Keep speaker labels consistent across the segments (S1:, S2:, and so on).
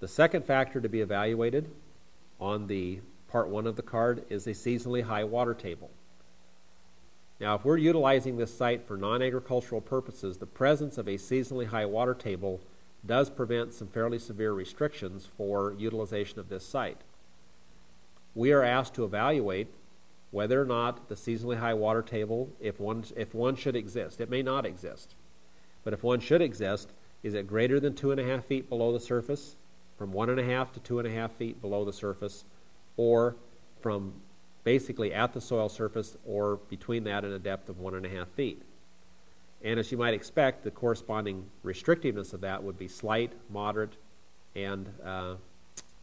S1: The second factor to be evaluated on the Part 1 of the card is a seasonally high water table. Now, if we're utilizing this site for non-agricultural purposes, the presence of a seasonally high water table does prevent some fairly severe restrictions for utilization of this site. We are asked to evaluate whether or not the seasonally high water table, if one should exist. It may not exist, but if one should exist, is it greater than 2.5 feet below the surface, from 1.5 to 2.5 feet below the surface, or from basically at the soil surface or between that and a depth of 1.5 feet. And as you might expect, the corresponding restrictiveness of that would be slight, moderate, and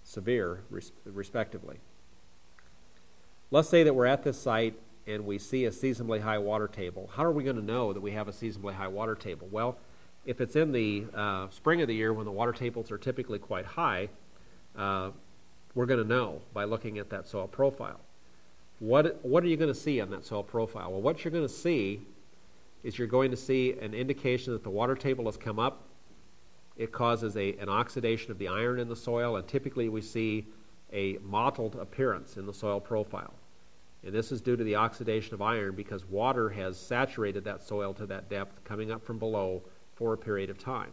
S1: severe, respectively. Let's say that we're at this site and we see a seasonably high water table. How are we going to know that we have a seasonably high water table? Well, if it's in the spring of the year when the water tables are typically quite high, we're going to know by looking at that soil profile. What are you going to see on that soil profile? Well, what you're going to see is you're going to see an indication that the water table has come up. It causes an oxidation of the iron in the soil, and typically we see a mottled appearance in the soil profile. And this is due to the oxidation of iron because water has saturated that soil to that depth coming up from below for a period of time.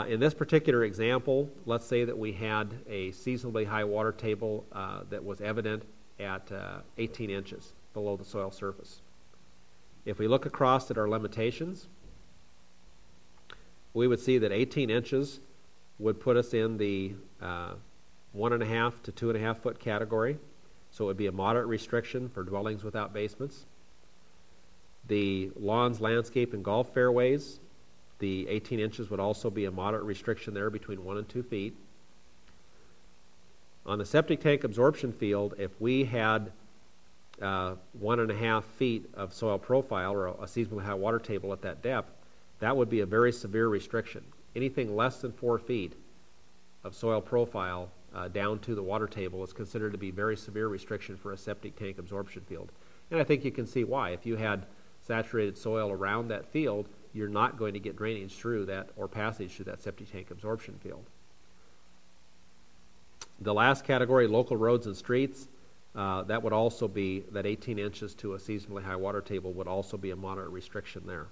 S1: In this particular example, let's say that we had a seasonably high water table that was evident at 18 inches below the soil surface. If we look across at our limitations, we would see that 18 inches would put us in the 1.5 to 2.5 foot category, so it would be a moderate restriction for dwellings without basements. The lawns, landscape, and golf fairways, the 18 inches would also be a moderate restriction there between 1 and 2 feet. On the septic tank absorption field, if we had 1.5 feet of soil profile or a seasonally high water table at that depth, that would be a very severe restriction. Anything less than 4 feet of soil profile down to the water table is considered to be very severe restriction for a septic tank absorption field. And I think you can see why. If you had saturated soil around that field, you're not going to get drainage through that or passage through that septic tank absorption field. The last category, local roads and streets, that would also be, that 18 inches to a seasonally high water table would also be a moderate restriction there.